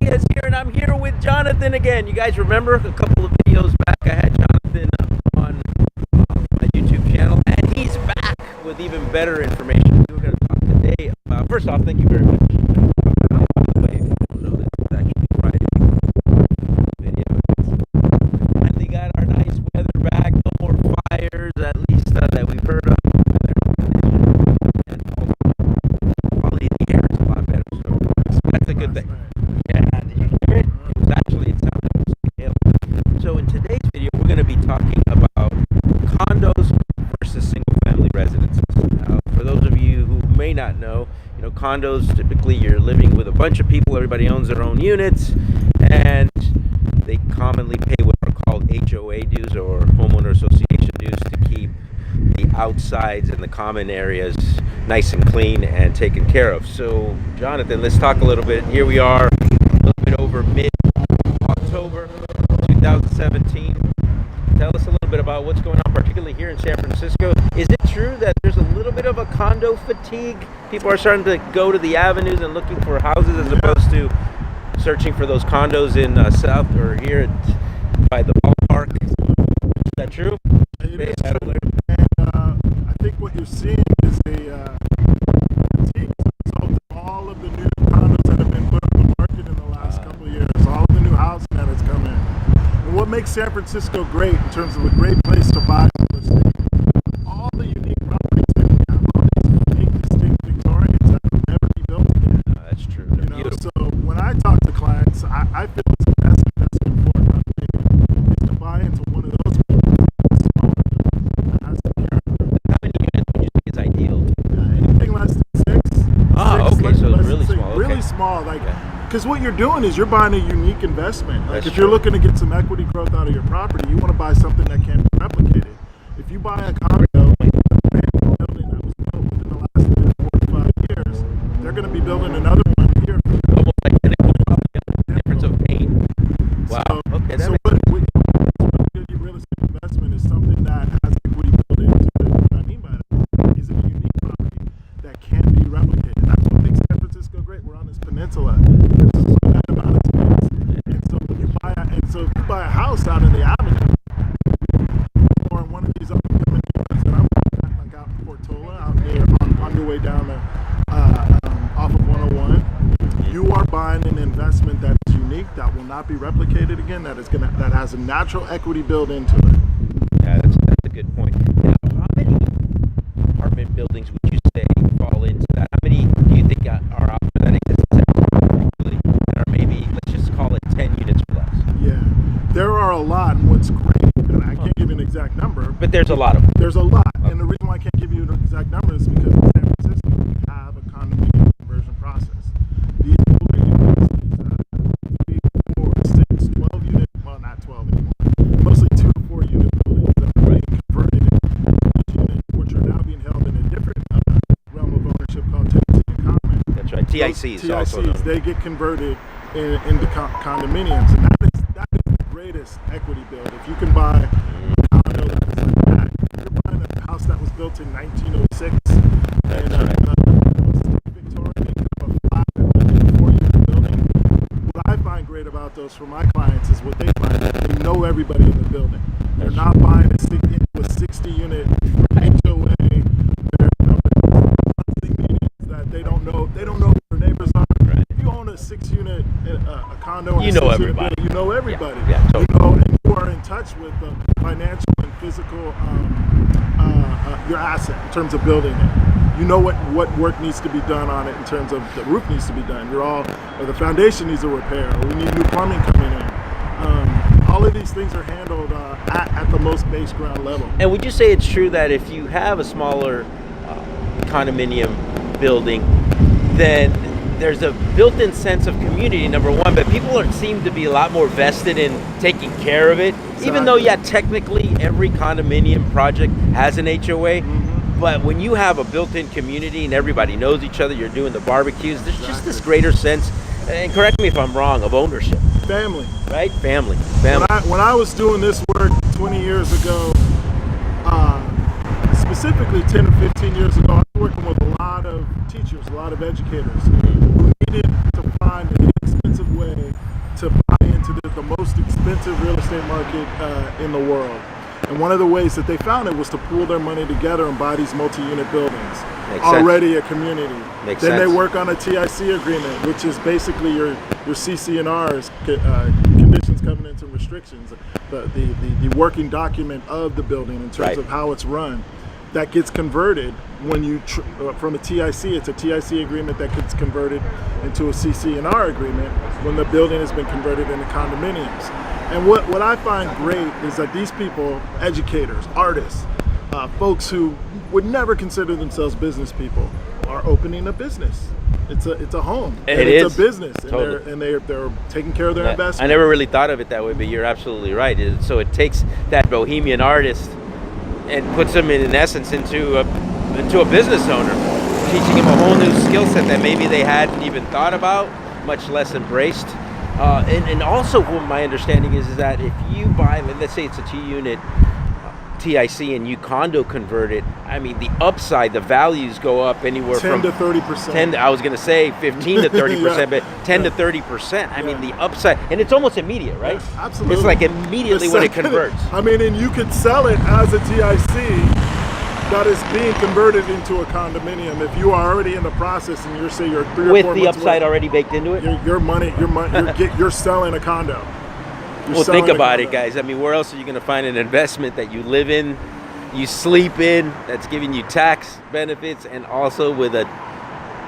Rodriguez here, and I'm here with Jonathan again. You guys remember a couple of videos back I had Jonathan on my YouTube channel, and he's back with even better information. We're going to talk today about, first off, thank you very much. By the way, if you don't know, this is actually Friday video. Finally got our nice weather back, no more fires, at least that we've heard of. And quality of the air is a lot better, so that's a good thing. Yeah, did you hear it? It sounded scale. So in today's video, we're going to be talking about condos versus single-family residences. Now, for those of you who may not know, condos, typically you're living with a bunch of people, everybody owns their own units, and they commonly pay what are called HOA dues, or homeowner association dues, to keep the outsides and the common areas nice and clean and taken care of. So Jonathan, let's talk a little bit. Here we are, a little bit over mid-October 2017. Tell us a little bit about what's going on, particularly here in San Francisco. Is it true that there's a little bit of a condo fatigue? People are starting to go to the avenues and looking for houses as opposed to searching for those condos in South or here by the ballpark. Is that true? It is true. And I think what you're seeing is a fatigue as a result of all of the new condos that have been put on the market in the last couple of years, all of the new housing that has come in. And what makes San Francisco great in terms of a great place to buy real estate, all the unique properties that we have, all these unique, distinct Victorians that will never be built again. That's true. They're beautiful. So when I talk to clients, I feel it's the best investment for a company is to buy into one of those buildings, smaller building that has some character. How many units would you think is ideal? Anything less than six. Okay, so it's really small. Really small, because what you're doing is you're buying a unique investment. That's if you're looking to get some equity growth out of your property, you want to buy something that can't be replicated. If you buy a condo, a brand new building that was built within the last 4 to 5 years, they're going to be building another one here. Almost like the difference of paint. Wow. Okay, that makes good real estate investment is something that has equity built into it. What I mean by that is a unique property that can't be replicated. That's what makes San Francisco great. We're on this peninsula. There's a finite amount of space. And so if you buy a house out in the avenue, or in one of these up-and-coming neighborhoods that I'm looking at, like out in Portola, out here on your way down to, off of 101, you are buying an investment that is unique, that will not be replicated again, that has a natural equity built into it. Yeah, that's a good point. Now, how many apartment buildings would you say fall into that? How many do you think are out there that exist that are maybe, let's just call it 10 units or less? Yeah, there are a lot, and what's great, and I can't give you an exact number. But there's a lot of them. There's a lot, and the reason why I can't give you an exact number is because in San Francisco we have a condominium conversion process. These older units, these 3, 4, 6, 12 unit, well, not 12 anymore, mostly 2 to 4 unit buildings that are being converted into units, which are now being held in a different realm of ownership called tenancy in common. That's right, TICs also known. They get converted into condominiums, and that is the greatest equity build. If you can buy a condo that is like that, you're buying a house that was built in 1906 and Victorian, kind of a flat 4-unit building. What I find great about those for my clients is what they find is they know everybody in the building. They're not buying a 60-unit HOA. They're meetings that they don't know who their neighbors are. Right. If you own a 6-unit a condo, you know everybody. You know everybody. Yeah, totally. And you are in touch with the financial and physical your asset in terms of building it. You know what work needs to be done on it in terms of the roof needs to be done. Or the foundation needs a repair. Or we need new plumbing coming in. All of these things are handled at the most base ground level. And would you say it's true that if you have a smaller condominium building, then there's a built-in sense of community, number one, but people seem to be a lot more vested in taking care of it. Exactly. Even though, technically every condominium project has an HOA, but when you have a built-in community and everybody knows each other, you're doing the barbecues, there's just this greater sense, and correct me if I'm wrong, of ownership. Family. Right? Family. When I was doing this work 20 years ago, specifically 10 or 15 years ago, I was working with a lot of teachers, a lot of educators who needed to find an inexpensive way market in the world. And one of the ways that they found it was to pool their money together and buy these multi-unit buildings. Makes already sense. a community. Makes then sense. they work on a TIC agreement, which is basically your CC&Rs, conditions, covenants, and restrictions, the working document of the building in terms Right. of how it's run. That gets converted when you from a TIC. It's a TIC agreement that gets converted into a CC&R agreement when the building has been converted into condominiums. And what I find great is that these people, educators, artists, folks who would never consider themselves business people, are opening a business. It's a home. It and is. It's a business, Totally. and they're taking care of their investment. I never really thought of it that way, but you're absolutely right. So it takes that bohemian artist and puts them in essence into a business owner, teaching them a whole new skill set that maybe they hadn't even thought about, much less embraced. And also what my understanding is that if you buy, let's say it's a 2-unit TIC and you condo convert it, I mean the upside, the values go up anywhere 10 from to 30%. 10. I was going to say 15 to 30%, Yeah. but 10 to 30%. I mean the upside, and it's almost immediate, right? Yeah, absolutely. It's like immediately when it converts. I mean, and you could sell it as a TIC that is being converted into a condominium if you are already in the process and you're 3 or 4 With months the upside away. already baked into it. You're selling a condo. You're Well, think selling a about it, condo. guys. I mean, where else are you going to find an investment that you live in, you sleep in, that's giving you tax benefits, and also with a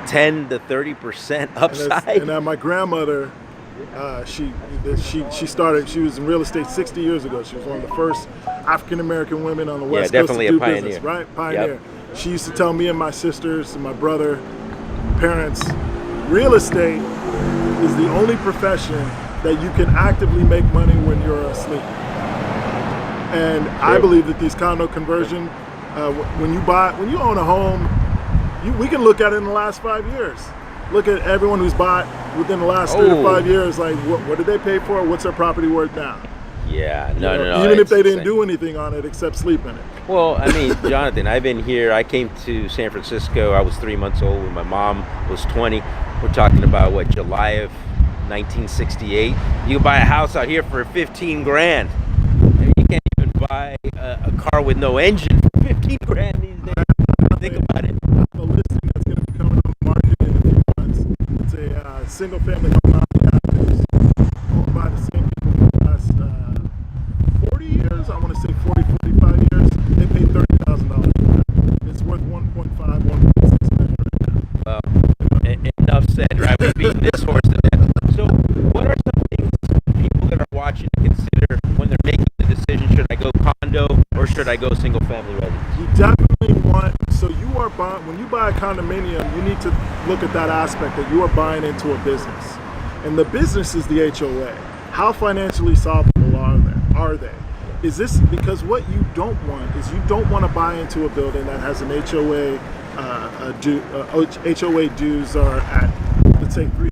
10 to 30% upside? And my grandmother, she was in real estate 60 years ago. She was one of the first African American women on the West Coast definitely to do a pioneer. business, right? Pioneer. Yep. She used to tell me and my sisters and my brother, parents, real estate is the only profession that you can actively make money when you're asleep. And I believe that these condo conversion, when you own a home, we can look at it in the last 5 years. Look at everyone who's bought within the last 3 to 5 years. Like, what did they pay for? What's their property worth now? Yeah, You no, know, no. Even if it's they didn't insane. do anything on it except sleep in it. Well, I mean, Jonathan, I've been here. I came to San Francisco. I was 3 months old when my mom was 20. We're talking about July of 1968. You can buy a house out here for 15 grand. And you can't even buy a car with no engine for 15 grand these days. Think about it. A listing that's going to be coming on the market in a few months. It's a single family home out in Athens, owned by the same people for the last 40 years. I want to say 40, 45 years. They paid $30,000 for that. It's worth 1.5, 1.6 million right now. Well, enough said, right? We've beaten this horse to death. So, what are some things people that are watching to consider when they're making the decision? Should I go condo or should I go single family residence? You definitely want, so you are buying, when you buy a condominium, you need to look at that aspect that you are buying into a business. And the business is the HOA. How financially solvable are they? Is this, because what you don't want is you don't want to buy into a building that has an HOA, HOA dues are at, let's say, $300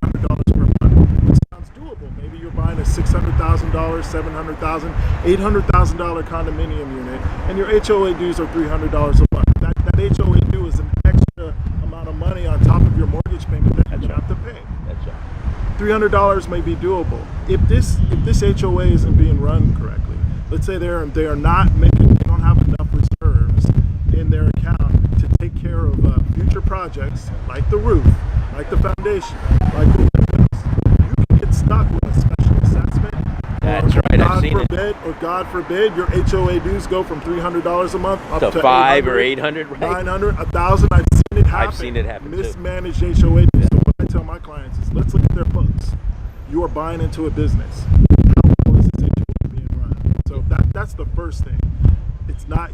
per month, which sounds doable. Maybe you're buying a $600,000, $700,000, $800,000 condominium unit, and your HOA dues are $300 a month. That HOA due is an extra amount of money on top of your mortgage payment that you have to pay. That's right. $300 may be doable if this HOA isn't being run correctly. Let's say they are not making, they don't have enough reserves in their account to take care of future projects like the roof, like the foundation, like the windows. You can get stuck with a special assessment. That's right, I've seen it. Or God forbid, your HOA dues go from $300 a month up to $500 or $800, right? $900, $1,000. I've seen it happen. I've seen it happen too. Mismanaged HOA dues. So what I tell my clients is, let's look at their books. You are buying into a business. How well is this HOA being run? So that's the first thing.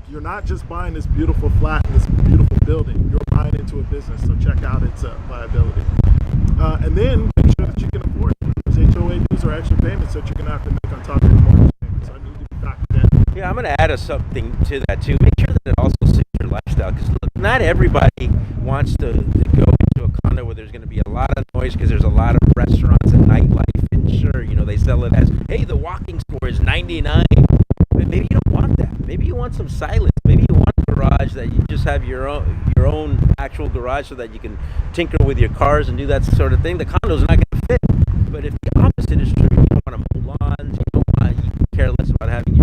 You're not just buying this beautiful flat and this beautiful building. You're buying into a business. So check out its viability. And then make sure that you can afford it. Those HOA dues are extra payments that you're going to have to make on top of your mortgage payments. So I need to be factored in. Yeah, I'm going to add something to that too. Make sure that it also suits your lifestyle. Because look, not everybody wants to go into a condo where there's going to be a lot of noise because there's a lot of restaurants and nightlife. And sure, they sell it as, hey, the walking score is 99. But maybe you don't want that. Maybe you want some silence. Maybe you want a garage that you just have your own actual garage so that you can tinker with your cars and do that sort of thing. The condo's not going to fit. But if the opposite is true, you don't want to mow lawns, you care less about having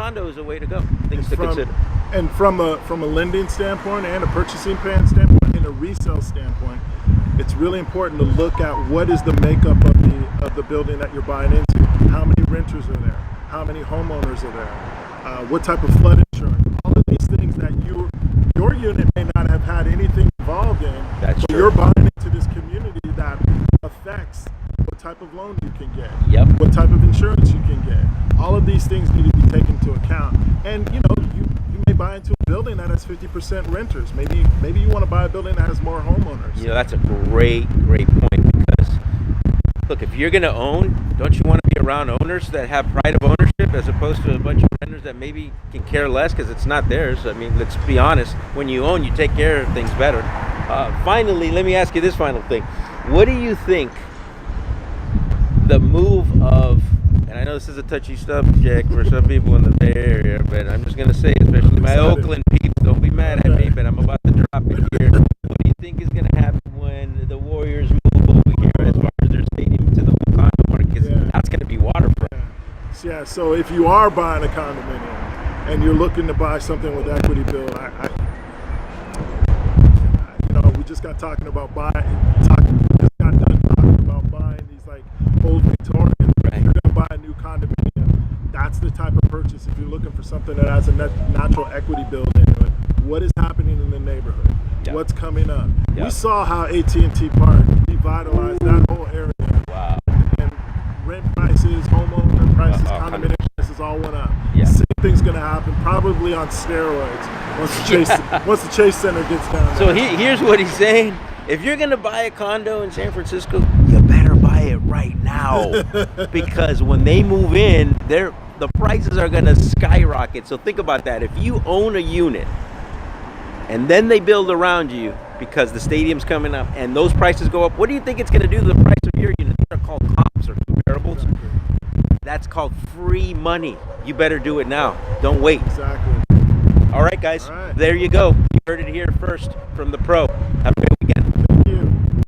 condo is a way to go. Things to consider. And from a lending standpoint and a purchasing plan standpoint and a resale standpoint, it's really important to look at what is the makeup of the building that you're buying into. How many renters are there? How many homeowners are there? What type of flood insurance? All of these things that your unit may not have had anything involved in. That's but true. you're buying into this community that affects what type of loan you can get. Yep. What type of insurance you can get. All of these things need to be taken into account. And you may buy into a building that has 50% renters. Maybe you want to buy a building that has more homeowners. You know, that's a great point, because look, if you're going to own, don't you want to be around owners that have pride of ownership as opposed to a bunch of renters that maybe can care less because it's not theirs? I mean, let's be honest. When you own, you take care of things better. Finally, let me ask you this final thing. What do you think the move of, and I know this is a touchy subject for some people in the Bay Area, but I'm just going to say, especially my Oakland peeps, don't be mad at me, but I'm about to drop it here. What do you think is going to happen when the Warriors move over here as far as their stadium to the whole condo market? 'Cause that's going to be waterfront. Yeah, so if you are buying a condominium and you're looking to buy something with equity build, we just got talking about buying these like old Victorian. Right. If you're gonna buy a new condominium, that's the type of purchase. If you're looking for something that has a natural equity build into it, what is happening in the neighborhood? Yep. What's coming up? Yep. We saw how AT&T Park revitalized that whole area. Wow. And rent prices, homeowner prices, condominium 100%. prices all went up. Yeah. Same thing's gonna happen, probably on steroids once the Chase Center gets down. So here's what he's saying. If you're going to buy a condo in San Francisco, you better buy it right now. Because when they move in, the prices are going to skyrocket. So think about that. If you own a unit and then they build around you because the stadium's coming up and those prices go up, what do you think it's going to do to the price of your unit? These are called comps or comparables. That's called free money. You better do it now. Don't wait. Exactly. All right, guys. All right. There you go. You heard it here first from the pro. Have a great weekend.